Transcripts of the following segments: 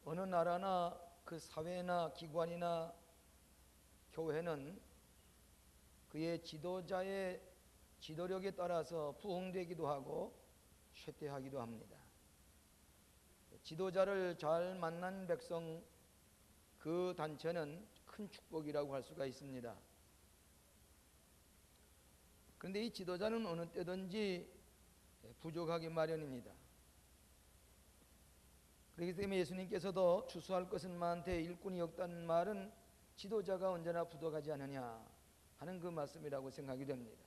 어느 나라나 그 사회나 기관이나 교회는 그의 지도자의 지도력에 따라서 부흥되기도 하고 쇠퇴하기도 합니다. 지도자를 잘 만난 백성, 그 단체는 큰 축복이라고 할 수가 있습니다. 그런데 이 지도자는 어느 때든지 부족하기 마련입니다. 그렇기 때문에 예수님께서도 추수할 것은 많되 일꾼이 없다는 말은 지도자가 언제나 부족하지 않느냐 하는 그 말씀이라고 생각이 됩니다.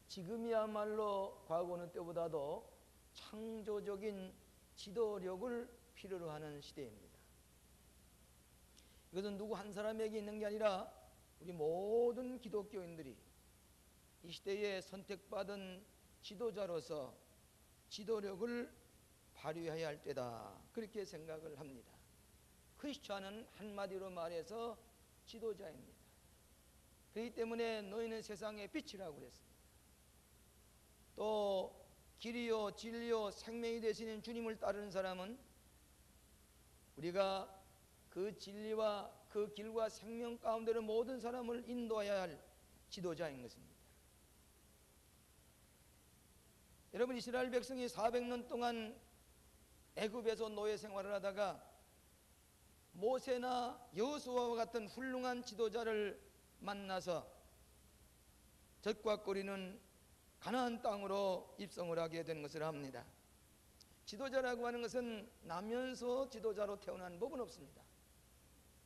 지금이야말로 과거 어느 때보다도 창조적인 지도력을 필요로 하는 시대입니다. 이것은 누구 한 사람에게 있는 게 아니라 우리 모든 기독교인들이 이 시대에 선택받은 지도자로서 지도력을 발휘해야 할 때다, 그렇게 생각을 합니다. 크리스천은 한마디로 말해서 지도자입니다. 그렇기 때문에 너희는 세상의 빛이라고 그랬습니다. 또 길이요 진리요 생명이 되시는 주님을 따르는 사람은 우리가 그 진리와 그 길과 생명 가운데로 모든 사람을 인도해야 할 지도자인 것입니다. 여러분, 이스라엘 백성이 400년 동안 애굽에서 노예 생활을 하다가 모세나 여호수아와 같은 훌륭한 지도자를 만나서 젖과 꿀이는 가나안 땅으로 입성을 하게 된 것을 합니다. 지도자라고 하는 것은 나면서 지도자로 태어난 법은 없습니다.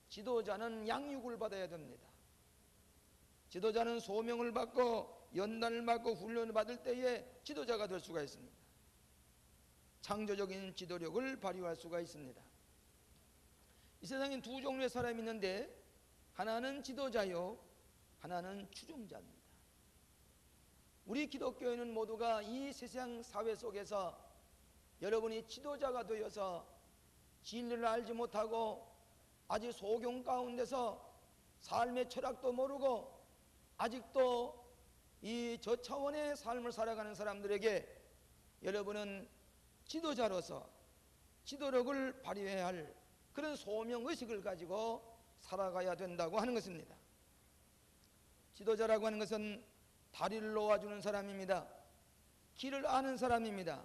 지도자는 양육을 받아야 됩니다. 지도자는 소명을 받고 연단을 받고 훈련을 받을 때에 지도자가 될 수가 있습니다. 창조적인 지도력을 발휘할 수가 있습니다. 이 세상엔 두 종류의 사람이 있는데 하나는 지도자요, 하나는 추종자입니다. 우리 기독교인은 모두가 이 세상 사회 속에서 여러분이 지도자가 되어서 진리를 알지 못하고 아직 소경 가운데서 삶의 철학도 모르고 아직도 이 저차원의 삶을 살아가는 사람들에게 여러분은 지도자로서 지도력을 발휘해야 할 그런 소명의식을 가지고 살아가야 된다고 하는 것입니다. 지도자라고 하는 것은 다리를 놓아주는 사람입니다. 길을 아는 사람입니다.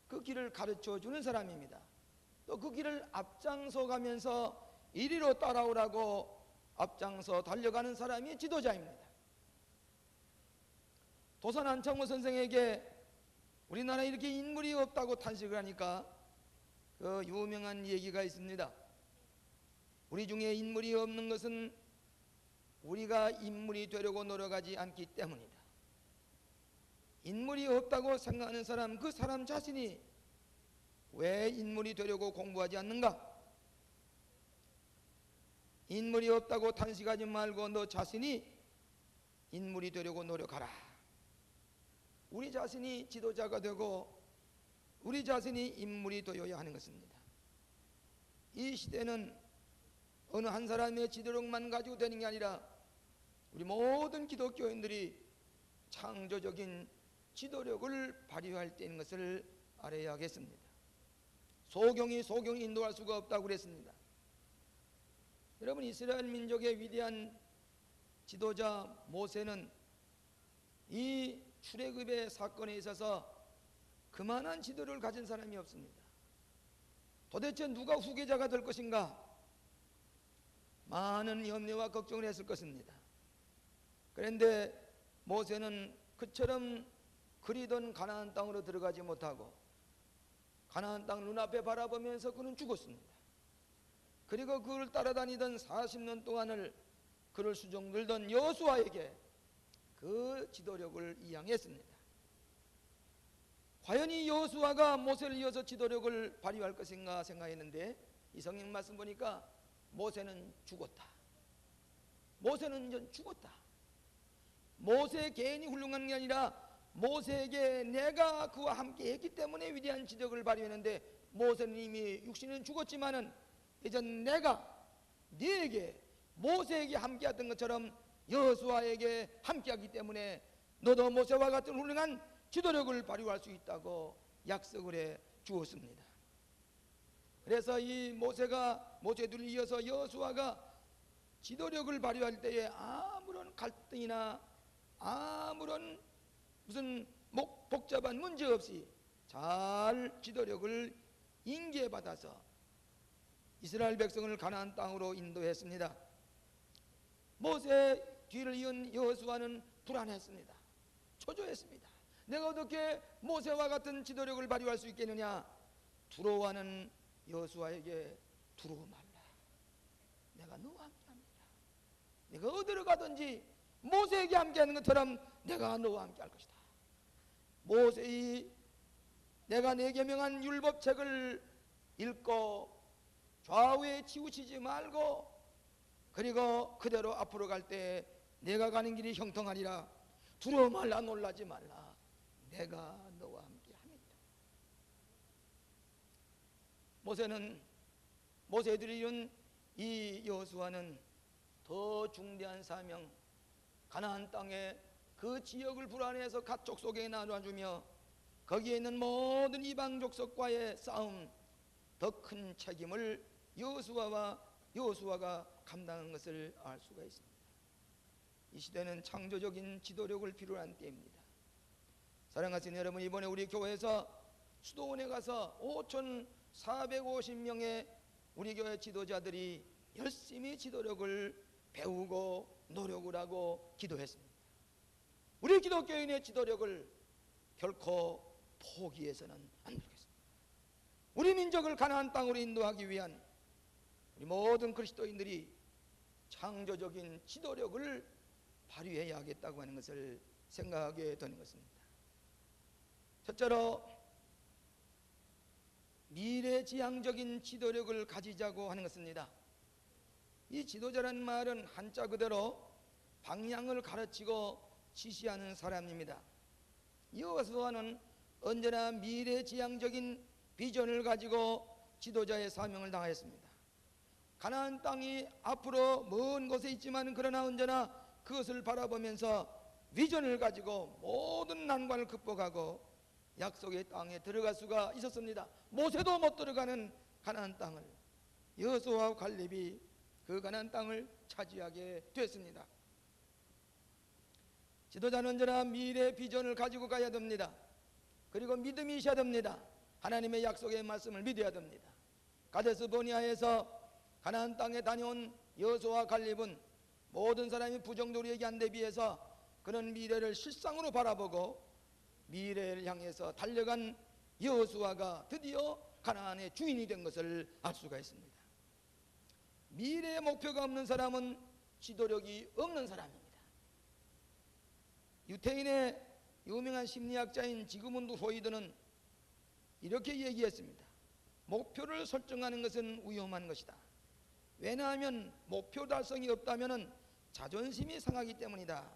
그 길을 가르쳐주는 사람입니다. 또 그 길을 앞장서 가면서 이리로 따라오라고 앞장서 달려가는 사람이 지도자입니다. 도산 안창호 선생에게 우리나라에 이렇게 인물이 없다고 탄식을 하니까 그 유명한 얘기가 있습니다. 우리 중에 인물이 없는 것은 우리가 인물이 되려고 노력하지 않기 때문이다. 인물이 없다고 생각하는 사람, 그 사람 자신이 왜 인물이 되려고 공부하지 않는가? 인물이 없다고 탄식하지 말고 너 자신이 인물이 되려고 노력하라. 우리 자신이 지도자가 되고 우리 자신이 인물이 되어야 하는 것입니다. 이 시대는 어느 한 사람의 지도력만 가지고 되는 게 아니라 우리 모든 기독교인들이 창조적인 지도력을 발휘할 때인 것을 알아야 하겠습니다. 소경이 인도할 수가 없다고 그랬습니다. 여러분, 이스라엘 민족의 위대한 지도자 모세는 이 출애굽의 사건에 있어서 그만한 지도를 가진 사람이 없습니다. 도대체 누가 후계자가 될 것인가? 많은 염려와 걱정을 했을 것입니다. 그런데 모세는 그처럼 그리던 가나안 땅으로 들어가지 못하고 가나안 땅 눈앞에 바라보면서 그는 죽었습니다. 그리고 그를 따라다니던 40년 동안을 그를 수종들던 여호수아에게 그 지도력을 이양했습니다. 과연 이 여호수아가 모세를 이어서 지도력을 발휘할 것인가 생각했는데 이 성경 말씀 보니까 모세는 죽었다. 모세는 이제 죽었다. 모세 개인이 훌륭한 게 아니라 모세에게 내가 그와 함께 했기 때문에 위대한 지도력을 발휘했는데 모세는 이미 육신은 죽었지만은 이제 내가 네에게 모세에게 함께했던 것처럼 여호수아에게 함께하기 때문에 너도 모세와 같은 훌륭한 지도력을 발휘할 수 있다고 약속을 해 주었습니다. 그래서 이 모세를 이어서 여호수아가 지도력을 발휘할 때에 아무런 갈등이나 아무런 무슨 복잡한 문제 없이 잘 지도력을 인계받아서 이스라엘 백성을 가나안 땅으로 인도했습니다. 모세 뒤를 이은 여호수아는 불안했습니다. 초조했습니다. 내가 어떻게 모세와 같은 지도력을 발휘할 수 있겠느냐. 두로와는 여호수아에게 두려워 말라. 내가 너와 함께합니다. 내가 어디로 가든지 모세에게 함께하는 것처럼 내가 너와 함께할 것이다. 모세의 내가 내게 명한 율법책을 읽고 좌우에 치우치지 말고 그리고 그대로 앞으로 갈 때 내가 가는 길이 형통하리라. 두려워 말라, 놀라지 말라. 내가 너와 함께합니다. 모세들이 이룬 이 여호수아는 더 중대한 사명, 가나안 땅에 그 지역을 불안해서 각 족속에 나눠주며 거기에 있는 모든 이방 족속과의 싸움, 더 큰 책임을 여호수아가 감당한 것을 알 수가 있습니다. 이 시대는 창조적인 지도력을 필요한 때입니다. 사랑하시는 여러분, 이번에 우리 교회에서 수도원에 가서 5,450명의 우리 교회 지도자들이 열심히 지도력을 배우고 노력을 하고 기도했습니다. 우리 기독교인의 지도력을 결코 포기해서는 안 되겠습니다. 우리 민족을 가나안 땅으로 인도하기 위한 우리 모든 그리스도인들이 창조적인 지도력을 발휘해야 하겠다고 하는 것을 생각하게 되는 것입니다. 첫째로 미래지향적인 지도력을 가지자고 하는 것입니다. 이 지도자라는 말은 한자 그대로 방향을 가르치고 지시하는 사람입니다. 여호수아는 언제나 미래지향적인 비전을 가지고 지도자의 사명을 다하였습니다. 가나안 땅이 앞으로 먼 곳에 있지만 그러나 언제나 그것을 바라보면서 비전을 가지고 모든 난관을 극복하고 약속의 땅에 들어갈 수가 있었습니다. 모세도 못 들어가는 가나안 땅을 여호수아와 갈렙이 그 가나안 땅을 차지하게 됐습니다. 지도자는 언제나 미래 비전을 가지고 가야 됩니다. 그리고 믿음이 있어야 됩니다. 하나님의 약속의 말씀을 믿어야 됩니다. 가데스 버네아에서 가나안 땅에 다녀온 여호수아와 갈렙은 모든 사람이 부정적으로 얘기한 데 비해서 그런 미래를 실상으로 바라보고 미래를 향해서 달려간 여호수아가 드디어 가나안의 주인이 된 것을 알 수가 있습니다. 미래의 목표가 없는 사람은 지도력이 없는 사람입니다. 유태인의 유명한 심리학자인 지그문드 프로이드는 이렇게 얘기했습니다. 목표를 설정하는 것은 위험한 것이다. 왜냐하면 목표 달성이 없다면 자존심이 상하기 때문이다.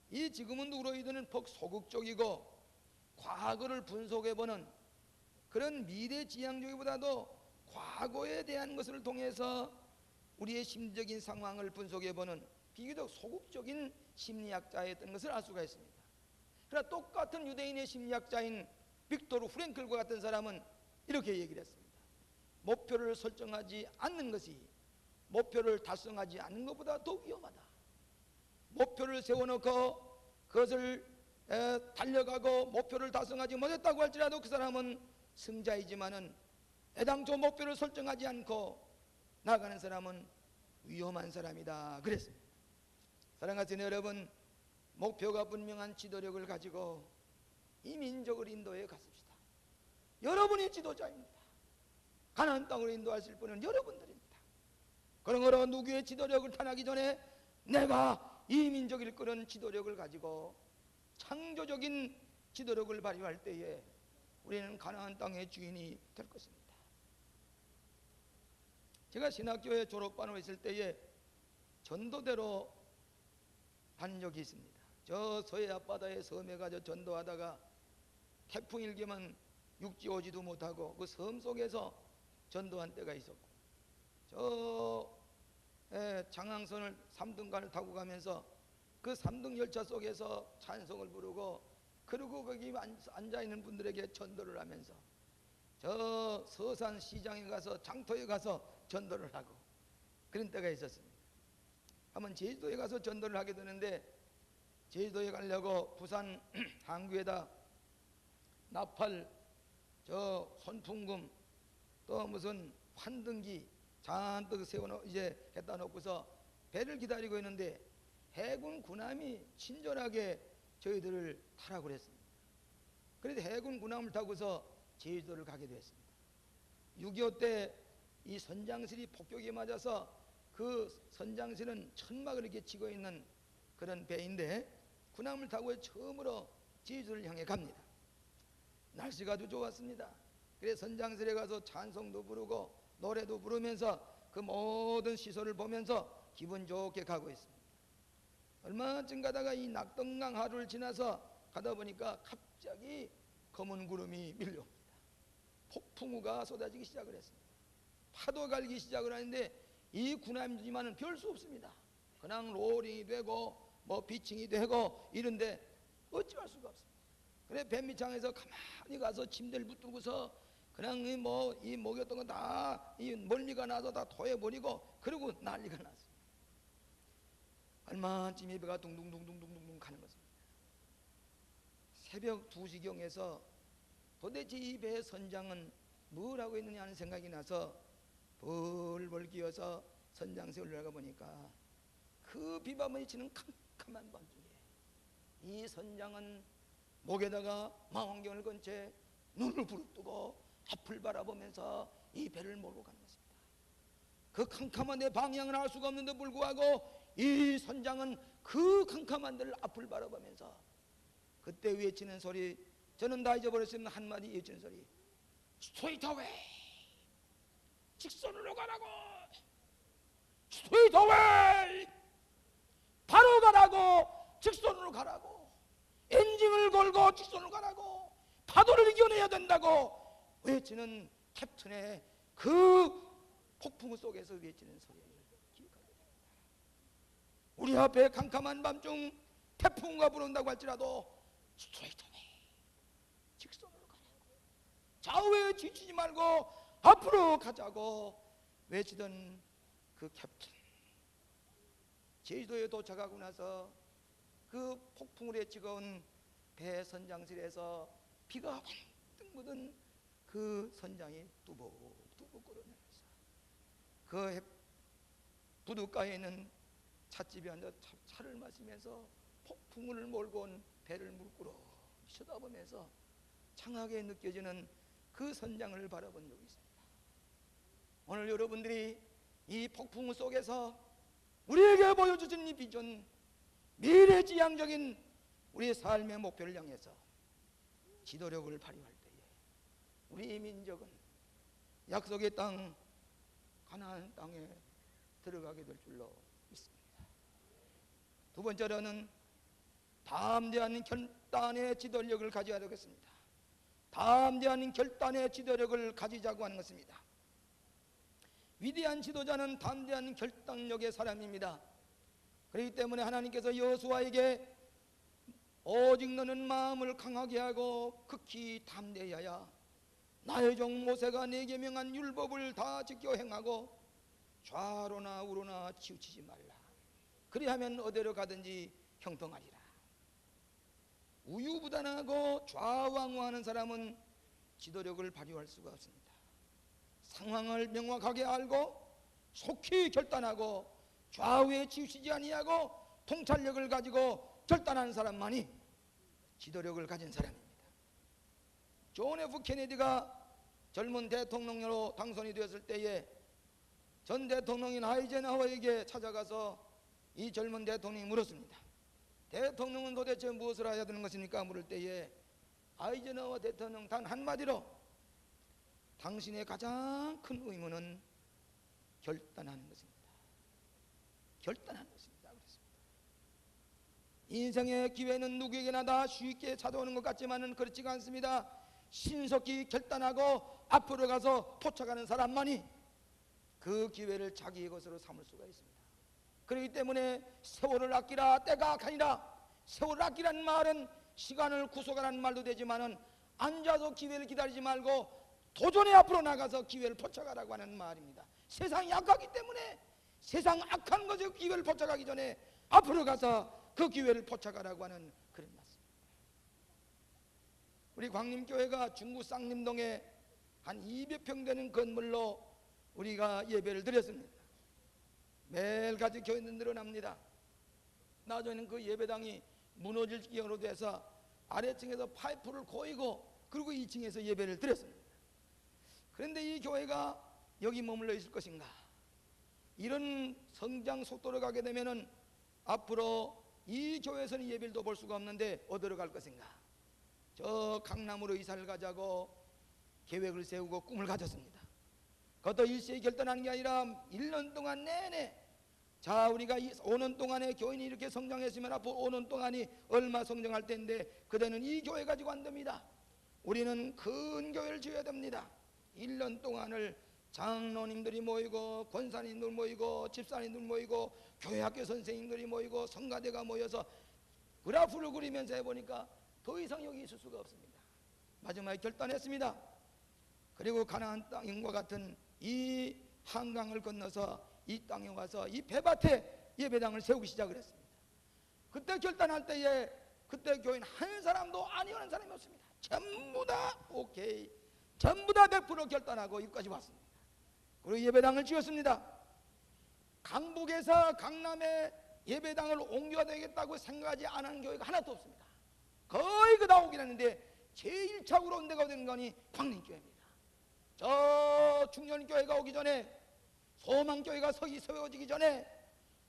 이 지그문드 프로이드는 소극적이고 과거를 분석해보는 그런 미래지향적이보다도 과거에 대한 것을 통해서 우리의 심리적인 상황을 분석해보는 비교적 소극적인 심리학자였던 것을 알 수가 있습니다. 그러나 똑같은 유대인의 심리학자인 빅토르 프랭클과 같은 사람은 이렇게 얘기를 했습니다. 목표를 설정하지 않는 것이 목표를 달성하지 않는 것보다 더 위험하다. 목표를 세워놓고 그것을 달려가고 목표를 달성하지 못했다고 할지라도 그 사람은 승자이지만은 애당초 목표를 설정하지 않고 나가는 사람은 위험한 사람이다 그랬습니다. 사랑하시는 여러분, 목표가 분명한 지도력을 가지고 이 민족을 인도해 갔습시다. 여러분이 지도자입니다. 가나안 땅으로 인도하실 분은 여러분들입니다. 그러므로 누구의 지도력을 탄하기 전에 내가 이 민족을 이끄는 지도력을 가지고 창조적인 지도력을 발휘할 때에 우리는 가나안 땅의 주인이 될 것입니다. 제가 신학교에 졸업반으로 있을 때에 전도대로 간 적이 있습니다. 저 서해 앞바다에 섬에 가서 전도하다가 태풍 일기만 육지 오지도 못하고 그 섬 속에서 전도한 때가 있었고, 저 장항선을 3등간을 타고 가면서 그 3등 열차 속에서 찬송을 부르고, 그리고 거기 앉아있는 분들에게 전도를 하면서 저 서산시장에 가서 장터에 가서 전도를 하고 그런 때가 있었습니다. 한번 제주도에 가서 전도를 하게 되는데 제주도에 가려고 부산 항구에다 나팔, 저 손풍금, 또 무슨 환등기 잔뜩 세워놓 이제 해다 놓고서 배를 기다리고 있는데 해군 군함이 친절하게 저희들을 타라고 그랬습니다. 그래서 해군 군함을 타고서 제주도를 가게 되었습니다. 6.25 때 이 선장실이 폭격에 맞아서 그 선장실은 천막을 이렇게 치고 있는 그런 배인데 군함을 타고 처음으로 제주도를 향해 갑니다. 날씨가 아주 좋았습니다. 그래서 선장실에 가서 찬송도 부르고 노래도 부르면서 그 모든 시설을 보면서 기분 좋게 가고 있습니다. 얼마쯤 가다가 이 낙동강 하루를 지나서 가다 보니까 갑자기 검은 구름이 밀려옵니다. 폭풍우가 쏟아지기 시작을 했습니다. 파도 갈기 시작을 하는데 이 군함이지만은 별 수 없습니다. 그냥 로링이 되고 뭐 비칭이 되고 이런데 어찌할 수가 없습니다. 그래 뱃밑창에서 가만히 가서 침대를 붙들고서 그냥 이 목이었던 거 다 이 멀미가 나서 다 토해버리고 그러고 난리가 났습니다. 얼마쯤에 배가 둥둥둥둥둥둥 가는 것입니다. 새벽 2시경에서 도대체 이 배의 선장은 뭘 하고 있느냐 하는 생각이 나서 벌벌 기어서 선장실에 올라가 보니까 그 비바람이 치는 캄캄한 밤중에 이 선장은 목에다가 망원경을 건 채 눈을 부릅뜨고 앞을 바라보면서 이 배를 몰고 가는 것입니다. 그 캄캄한 데 방향을 알 수가 없는데 불구하고 이 선장은 그 캄캄한 데를 앞을 바라보면서 그때 외치는 소리, 저는 다 잊어버렸습니다. 한마디 외치는 소리, 스트레이트 어웨이, 직선으로 가라고, 스트레이트 어웨이, 바로 가라고, 직선으로 가라고, 엔진을 걸고 직선으로 가라고, 파도를 이겨내야 된다고 외치는 캡틴의 그 폭풍 속에서 외치는 소리를 기억하게 됩니다. 우리 앞에 캄캄한 밤중 태풍과 불어온다고 할지라도 스트레이트 어웨이, 직선으로 가라고, 좌우에 지치지 말고 앞으로 가자고 외치던 그 캡틴, 제주도에 도착하고 나서 그 폭풍우에 찍어온 배 선장실에서 비가 황뜩 묻은 그 선장이 뚜벅뚜벅 끓어내면서 그 부둣가에 있는 찻집에 앉아 차를 마시면서 폭풍우를 몰고 온 배를 물끄러 쳐다보면서 창하게 느껴지는 그 선장을 바라본 적이 있습니다. 오늘 여러분들이 이 폭풍우 속에서 우리에게 보여주신 이 비전, 미래지향적인 우리의 삶의 목표를 향해서 지도력을 발휘할 때에 우리 민족은 약속의 땅 가나안 땅에 들어가게 될 줄로 믿습니다. 두 번째로는 담대한 결단의 지도력을 가져야 되겠습니다. 담대한 결단의 지도력을 가지자고 하는 것입니다. 위대한 지도자는 담대한 결단력의 사람입니다. 그렇기 때문에 하나님께서 여호수아에게 오직 너는 마음을 강하게 하고 극히 담대하여 나의 종 모세가 내게 명한 율법을 다 지켜 행하고 좌로나 우로나 치우치지 말라. 그리하면 어디로 가든지 형통하리라. 우유부단하고 좌왕우하는 사람은 지도력을 발휘할 수가 없습니다. 상황을 명확하게 알고 속히 결단하고 좌우에 치우치지 아니하고 통찰력을 가지고 결단하는 사람만이 지도력을 가진 사람입니다. 존 F 케네디가 젊은 대통령으로 당선이 되었을 때에 전 대통령인 아이젠하워에게 찾아가서 이 젊은 대통령이 물었습니다. 대통령은 도대체 무엇을 해야 되는 것입니까? 물을 때에 아이젠하워 대통령 단 한마디로 당신의 가장 큰 의무는 결단하는 것입니다. 결단하는 것입니다. 그랬습니다. 인생의 기회는 누구에게나 다 쉽게 찾아오는 것 같지만은 그렇지가 않습니다. 신속히 결단하고 앞으로 가서 포착하는 사람만이 그 기회를 자기의 것으로 삼을 수가 있습니다. 그렇기 때문에 세월을 아끼라 때가 악하니라. 세월을 아끼라는 말은 시간을 구속하라는 말도 되지만은 앉아서 기회를 기다리지 말고 도전에 앞으로 나가서 기회를 포착하라고 하는 말입니다. 세상이 약하기 때문에 세상 악한 것에 기회를 포착하기 전에 앞으로 가서 그 기회를 포착하라고 하는 그런 말씀. 우리 광림교회가 중구 쌍림동에 한 200평 되는 건물로 우리가 예배를 드렸습니다. 매일같이 교인들 늘어납니다. 나중에는 그 예배당이 무너질 지경으로 돼서 아래층에서 파이프를 고이고 그리고 2층에서 예배를 드렸습니다. 그런데 이 교회가 여기 머물러 있을 것인가? 이런 성장 속도로 가게 되면은 앞으로 이 교회에서는 예배도 볼 수가 없는데 어디로 갈 것인가? 저 강남으로 이사를 가자고 계획을 세우고 꿈을 가졌습니다. 그것도 일시에 결단하는 게 아니라 1년 동안 내내, 자, 우리가 5년 동안에 교인이 이렇게 성장했으면 앞으로 5년 동안이 얼마 성장할 텐데 그때는 이 교회 가지고 안 됩니다. 우리는 큰 교회를 지어야 됩니다. 1년 동안을 장로님들이 모이고 권사님들 모이고 집사님들 모이고 교회학교 선생님들이 모이고 성가대가 모여서 그래프를 그리면서 해보니까 더 이상 여기 있을 수가 없습니다. 마지막에 결단했습니다. 그리고 가나안 땅과 같은 이 한강을 건너서 이 땅에 와서 이 배밭에 예배당을 세우기 시작을 했습니다. 그때 결단할 때에 그때 교인 한 사람도 아니오는 사람이 없습니다. 전부 다 오케이, 전부 다 100% 결단하고 여기까지 왔습니다. 그리고 예배당을 지었습니다. 강북에서 강남에 예배당을 옮겨야 되겠다고 생각하지 않은 교회가 하나도 없습니다. 거의 그 다 오긴 했는데 제일 착으로 온 데가 어딘 거니 광림교회입니다. 저 중년교회가 오기 전에, 소망교회가 세워지기 전에,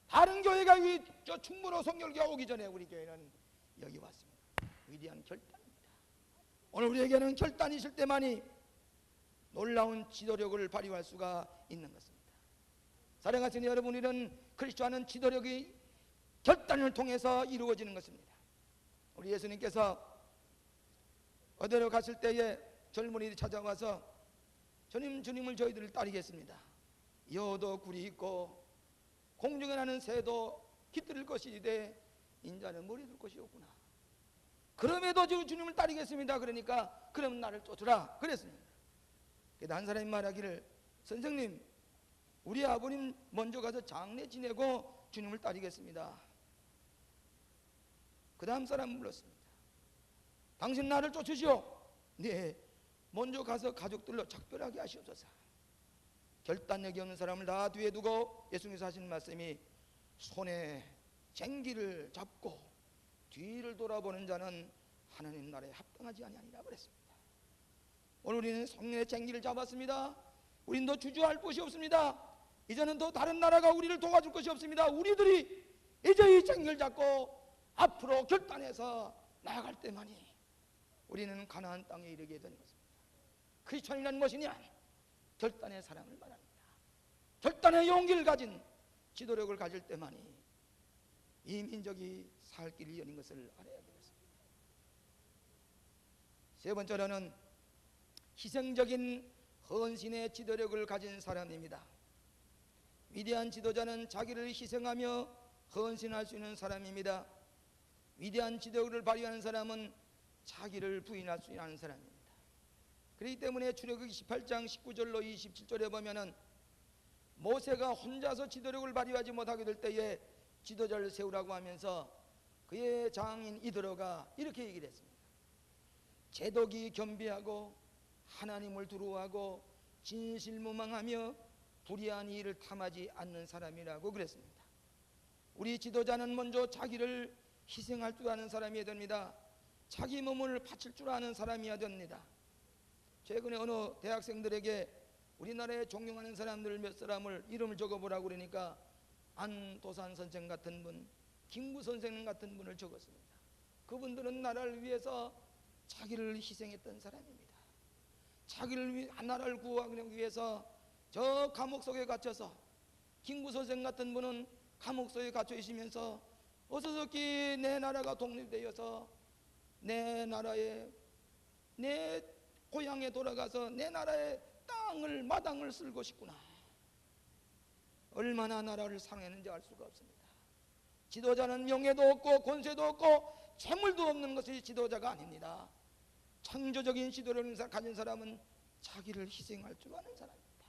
다른 교회가 저 충무로 성결교회가 오기 전에 우리 교회는 여기 왔습니다. 위대한 결단입니다. 오늘 우리에게는 결단이 있을 때만이 놀라운 지도력을 발휘할 수가 있는 것입니다. 사랑하시는 여러분, 우리는 그리스도와는 지도력이 결단을 통해서 이루어지는 것입니다. 우리 예수님께서 어디로 갔을 때에 젊은이들이 찾아와서 주님을 저희들을 따르겠습니다. 여도 굴이 있고 공중에 나는 새도 깃들일 것이되 인자는 머리 둘 것이 없구나. 그럼에도 주님을 따르겠습니다. 그러니까 그럼 나를 쫓으라 그랬습니다. 그래서 한 사람이 말하기를, 선생님, 우리 아버님 먼저 가서 장례 지내고 주님을 따르겠습니다. 그 다음 사람 불렀습니다. 당신 나를 쫓으시오. 네, 먼저 가서 가족들로 작별하게 하시옵소서. 결단력이 없는 사람을 다 뒤에 두고 예수님께서 하시는 말씀이, 손에 쟁기를 잡고 뒤를 돌아보는 자는 하나님 나라에 합당하지 아니하니라 그랬습니다. 오늘 우리는 성령의 쟁기를 잡았습니다. 우리는 더 주저할 곳이 없습니다. 이제는 더 다른 나라가 우리를 도와줄 것이 없습니다. 우리들이 이제 이 쟁기를 잡고 앞으로 결단해서 나아갈 때만이 우리는 가나안 땅에 이르게 되는 것입니다. 크리스천이란 무엇이냐? 결단의 사랑을 말합니다. 결단의 용기를 가진 지도력을 가질 때만이 이 민족이 살 길이 열린 것을 알아야 되겠습니다. 세 번째로는 희생적인 헌신의 지도력을 가진 사람입니다. 위대한 지도자는 자기를 희생하며 헌신할 수 있는 사람입니다. 위대한 지도력을 발휘하는 사람은 자기를 부인할 수 있는 사람입니다. 그렇기 때문에 출애굽기 18장 19절로 27절에 보면은 모세가 혼자서 지도력을 발휘하지 못하게 될 때에 지도자를 세우라고 하면서 그의 장인 이드로가 이렇게 얘기를 했습니다. 제독이 겸비하고 하나님을 두려워하고 진실무망하며 불의한 일을 탐하지 않는 사람이라고 그랬습니다. 우리 지도자는 먼저 자기를 희생할 줄 아는 사람이어야 됩니다. 자기 몸을 바칠 줄 아는 사람이어야 됩니다. 최근에 어느 대학생들에게 우리나라에 존경하는 사람들 몇 사람을 이름을 적어보라고 그러니까 안도산 선생 같은 분, 김구 선생 같은 분을 적었습니다. 그분들은 나라를 위해서 자기를 희생했던 사람입니다. 자기를 나라를 구하기 위해서 저 감옥 속에 갇혀서, 김구 선생 같은 분은 감옥 속에 갇혀 있으면서 어서서기 내 나라가 독립되어서 내 나라에, 내 고향에 돌아가서 내 나라의 땅을, 마당을 쓸고 싶구나. 얼마나 나라를 사랑했는지 알 수가 없습니다. 지도자는 명예도 없고 권세도 없고 재물도 없는 것이 지도자가 아닙니다. 창조적인 지도력을 가진 사람은 자기를 희생할 줄 아는 사람입니다.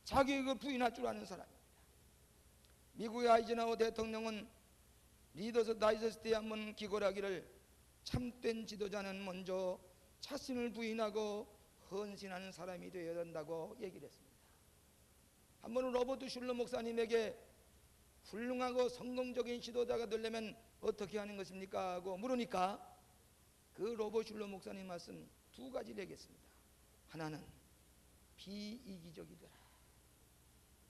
자기를 부인할 줄 아는 사람입니다. 미국의 아이젠하워 대통령은 리더스 다이저스트에 한번 기고하기를 참된 지도자는 먼저 자신을 부인하고 헌신하는 사람이 되어야 된다고 얘기를 했습니다. 한번 로버트 슐러 목사님에게 훌륭하고 성공적인 지도자가 되려면 어떻게 하는 것입니까? 하고 물으니까 그 로버트 슐러 목사님 말씀 두 가지를 얘기했습니다. 하나는 비이기적이 되라.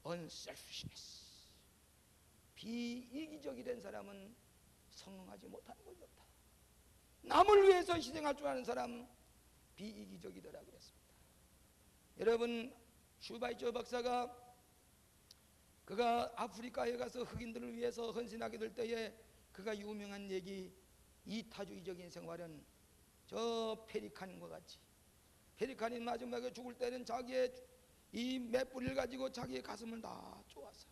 unselfishness. 비이기적이 된 사람은 성공하지 못하는 것이 없다. 남을 위해서 희생할 줄 아는 사람 비이기적이 되라 그랬습니다. 여러분, 슈바이처 박사가 그가 아프리카에 가서 흑인들을 위해서 헌신하게 될 때에 그가 유명한 얘기, 이타주의적인 생활은 저 페리칸인과 같이, 페리칸이 마지막에 죽을 때는 자기의 이 맷뿌리를 가지고 자기의 가슴을 다 쪼아서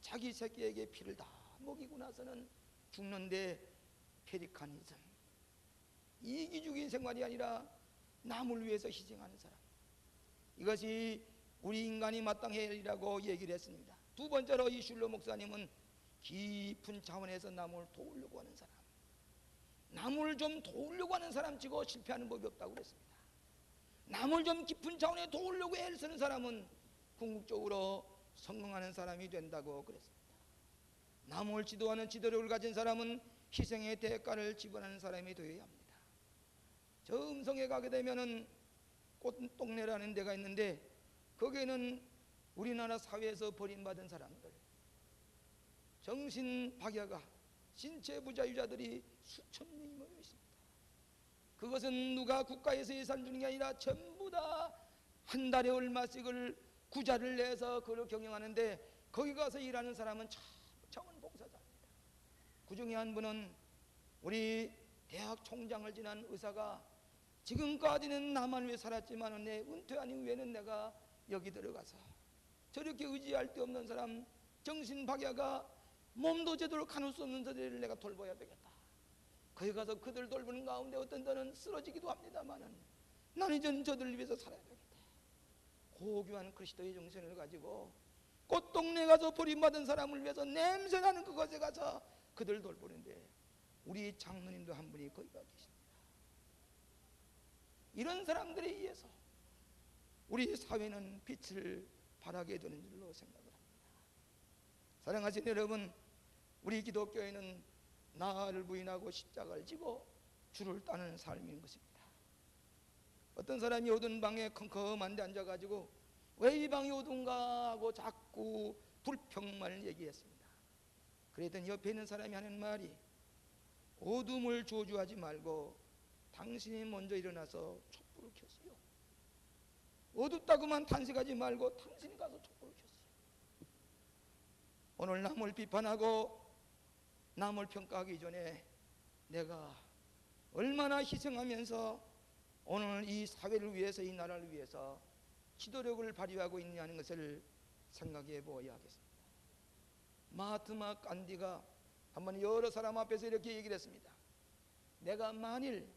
자기 새끼에게 피를 다 먹이고 나서는 죽는데, 페리카니즘, 이기적인 생활이 아니라 남을 위해서 희생하는 사람, 이것이 우리 인간이 마땅해야 할 일이라고 얘기를 했습니다. 두 번째로 이 슐러 목사님은 깊은 차원에서 남을 도우려고 하는 사람, 남을 좀 도우려고 하는 사람 치고 실패하는 법이 없다고 그랬습니다. 남을 좀 깊은 차원에 도우려고 애쓰는 사람은 궁극적으로 성공하는 사람이 된다고 그랬습니다. 남을 지도하는 지도력을 가진 사람은 희생의 대가를 지불하는 사람이 되어야 합니다. 저 음성에 가게 되면은 꽃동네라는 데가 있는데, 거기에는 우리나라 사회에서 버림받은 사람들, 정신박야가, 신체 부자유자들이 수천 명이 모여 있습니다. 그것은 누가 국가에서 예산 주는 게 아니라 전부 다 한 달에 얼마씩을 구자를 내서 그걸 경영하는데, 거기 가서 일하는 사람은 자원봉사자입니다. 그 중에 한 분은 우리 대학 총장을 지난 의사가 지금까지는 나만 위해 살았지만 내 은퇴한 이후에는 내가 여기 들어가서 저렇게 의지할 데 없는 사람, 정신박야가 몸도 제대로 가눌 수 없는 저들을 내가 돌봐야 되겠다. 거기 가서 그들 돌보는 가운데 어떤 때는 쓰러지기도 합니다만은 나는 이제 저들을 위해서 살아야 되겠다. 고귀한 그리스도의 정신을 가지고 꽃동네 가서 버림받은 사람을 위해서 냄새나는 그곳에 가서 그들 돌보는데, 우리 장로님도 한 분이 거기가 계십니다. 이런 사람들에 의해서 우리 사회는 빛을 발하게 되는 줄로 생각을 합니다. 사랑하시는 여러분, 우리 기독교회는 나를 부인하고 십자가를 지고 주를 따르는 삶인 것입니다. 어떤 사람이 어두운 방에 컴컴한 데 앉아가지고 왜 이 방이 어두운가 하고 자꾸 불평만을 얘기했습니다. 그랬더니 옆에 있는 사람이 하는 말이, 어둠을 저주하지 말고 당신이 먼저 일어나서 촛불을 켰어요. 어둡다고만 탄식하지 말고 당신이 가서 촛불을 켰어요. 오늘 남을 비판하고 남을 평가하기 전에 내가 얼마나 희생하면서 오늘 이 사회를 위해서, 이 나라를 위해서 지도력을 발휘하고 있냐는 것을 생각해 보아야 하겠습니다. 마하트마 간디가 한번 여러 사람 앞에서 이렇게 얘기를 했습니다. 내가 만일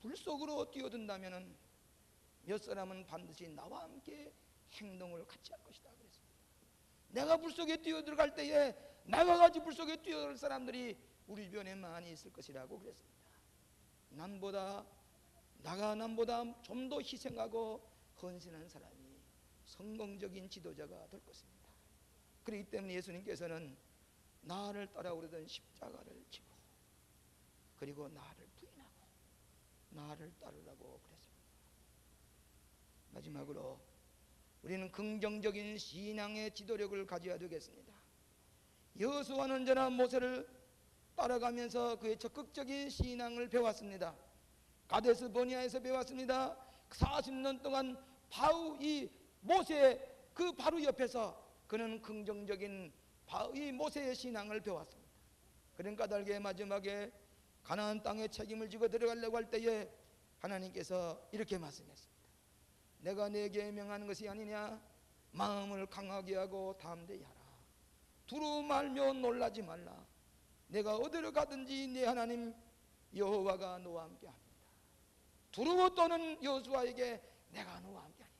불 속으로 뛰어든다면 몇 사람은 반드시 나와 함께 행동을 같이 할 것이다 그랬습니다. 내가 불 속에 뛰어들어갈 때에 나와 같이 불 속에 뛰어들 사람들이 우리 주변에 많이 있을 것이라고 그랬습니다. 남보다 좀 더 희생하고 헌신한 사람이 성공적인 지도자가 될 것입니다. 그렇기 때문에 예수님께서는 나를 따라오려던 십자가를 지고 그리고 나를 부인하고 나를 따르라고 그랬습니다. 마지막으로 우리는 긍정적인 신앙의 지도력을 가져야 되겠습니다. 여호수아는 언제나 모세를 따라가면서 그의 적극적인 신앙을 배웠습니다. 가데스 버니아에서 배웠습니다. 40년 동안 이 모세 그 바로 옆에서 그는 긍정적인 이 모세의 신앙을 배웠습니다. 그런 까닭에 마지막에 가나안 땅에 책임을 지고 들어가려고 할 때에 하나님께서 이렇게 말씀했습니다. 내가 네게 명하는 것이 아니냐, 마음을 강하게 하고 담대히 하라. 두루 말며 놀라지 말라. 내가 어디로 가든지 네 하나님 여호와가 너와 함께 합니다. 두루 떠는 여호수아에게 내가 너와 함께하리라.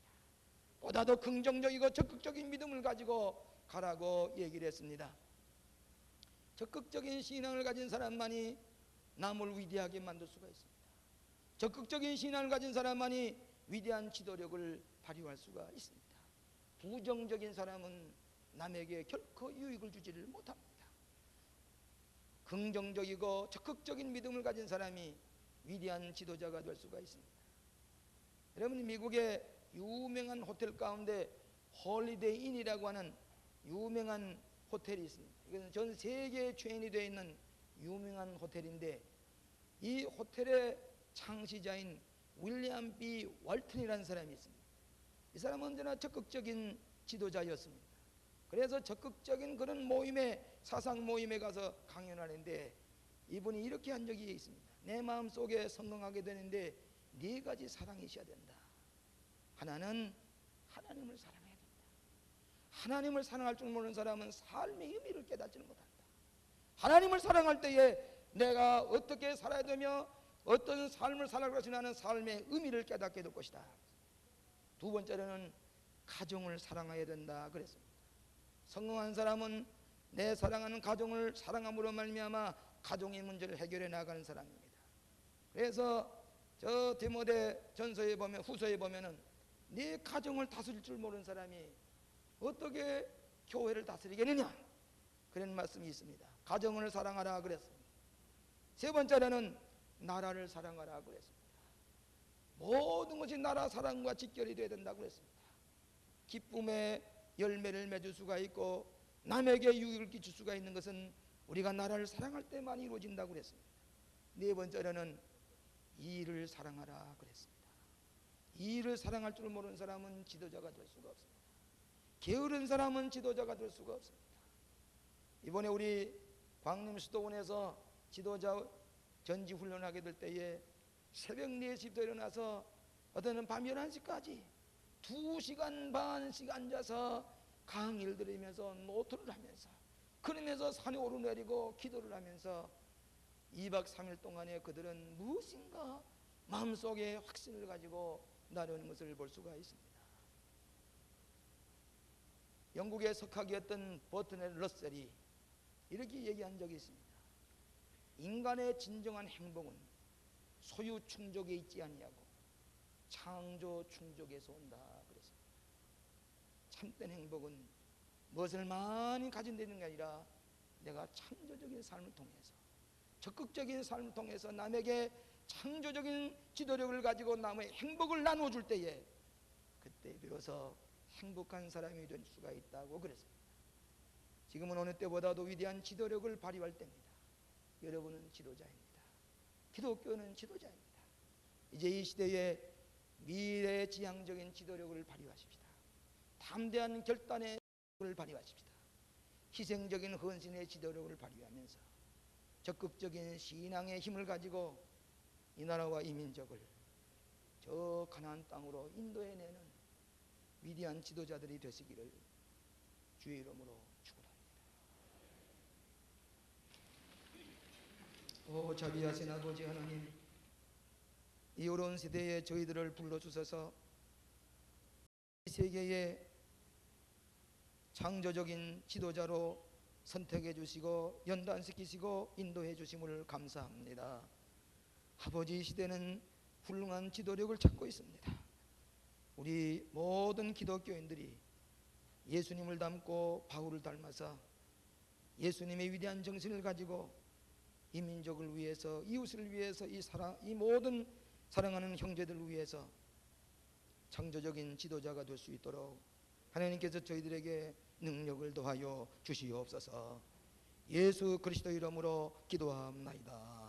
보다 더 긍정적이고 적극적인 믿음을 가지고 가라고 얘기를 했습니다. 적극적인 신앙을 가진 사람만이 남을 위대하게 만들 수가 있습니다. 적극적인 신앙을 가진 사람만이 위대한 지도력을 발휘할 수가 있습니다. 부정적인 사람은 남에게 결코 유익을 주지를 못합니다. 긍정적이고 적극적인 믿음을 가진 사람이 위대한 지도자가 될 수가 있습니다. 여러분, 미국의 유명한 호텔 가운데 홀리데이 인이라고 하는 유명한 호텔이 있습니다. 이것은 전 세계에 체인이 되어 있는 유명한 호텔인데, 이 호텔의 창시자인 윌리엄 B. 월튼이라는 사람이 있습니다. 이 사람은 언제나 적극적인 지도자였습니다. 그래서 적극적인 그런 모임에, 사상 모임에 가서 강연하는데 이분이 이렇게 한 적이 있습니다. 내 마음속에 성공하게 되는데 네 가지 사랑이 있어야 된다. 하나는 하나님을 사랑해야 된다. 하나님을 사랑할 줄 모르는 사람은 삶의 의미를 깨닫지는 못한다. 하나님을 사랑할 때에 내가 어떻게 살아야 되며 어떤 삶을 살아갈 것이냐 하는 삶의 의미를 깨닫게 될 것이다. 두 번째로는 가정을 사랑해야 된다 그랬습니다. 성공한 사람은 내 사랑하는 가정을 사랑함으로 말미암아 가정의 문제를 해결해 나가는 사람입니다. 그래서 저 디모데 전서에 보면, 후서에 보면은 네 가정을 다스릴 줄 모르는 사람이 어떻게 교회를 다스리겠느냐 그런 말씀이 있습니다. 가정을 사랑하라 그랬습니다. 세 번째로는 나라를 사랑하라 그랬습니다. 모든 것이 나라 사랑과 직결이 되어야 된다고 그랬습니다. 기쁨의 열매를 맺을 수가 있고 남에게 유익을 끼칠 수가 있는 것은 우리가 나라를 사랑할 때만 이루어진다고 그랬습니다. 네 번째로는 이를 사랑하라 그랬습니다. 이를 사랑할 줄 모르는 사람은 지도자가 될 수가 없습니다. 게으른 사람은 지도자가 될 수가 없습니다. 이번에 우리 광림 수도원에서 지도자 전지 훈련하게 될 때에 새벽 4시부터 일어나서 어떤 밤 11시까지 2시간 반씩 앉아서 강의를 들으면서 노트를 하면서, 그러면서 산에 오르내리고 기도를 하면서 2박 3일 동안에 그들은 무엇인가 마음속에 확신을 가지고 나르는 것을 볼 수가 있습니다. 영국의 석학이었던 버트넬 러셀이 이렇게 얘기한 적이 있습니다. 인간의 진정한 행복은 소유 충족에 있지 아니하고 창조 충족에서 온다 그랬습니다. 참된 행복은 무엇을 많이 가진 데는 게 아니라 내가 창조적인 삶을 통해서, 적극적인 삶을 통해서 남에게 창조적인 지도력을 가지고 남의 행복을 나눠줄 때에 그때 비로소 행복한 사람이 될 수가 있다고 그랬습니다. 지금은 어느 때보다도 위대한 지도력을 발휘할 때입니다. 여러분은 지도자입니다. 기독교는 지도자입니다. 이제 이 시대에 미래지향적인 지도력을 발휘하십시다. 담대한 결단의 지도력을 발휘하십시다. 희생적인 헌신의 지도력을 발휘하면서 적극적인 신앙의 힘을 가지고 이 나라와 이 민족을 저 가나안 땅으로 인도해내는 위대한 지도자들이 되시기를 주의 이름으로 축원합니다. 오 자비하신 아버지 하나님, 이 어려운 시대에 저희들을 불러주셔서 이 세계의 창조적인 지도자로 선택해 주시고 연단시키시고 인도해 주심을 감사합니다. 아버지, 시대는 훌륭한 지도력을 찾고 있습니다. 우리 모든 기독교인들이 예수님을 닮고 바울을 닮아서 예수님의 위대한 정신을 가지고 이 민족을 위해서, 이웃을 위해서, 이 모든 사랑하는 형제들을 위해서 창조적인 지도자가 될 수 있도록 하나님께서 저희들에게 능력을 더하여 주시옵소서. 예수 그리스도 이름으로 기도합나이다.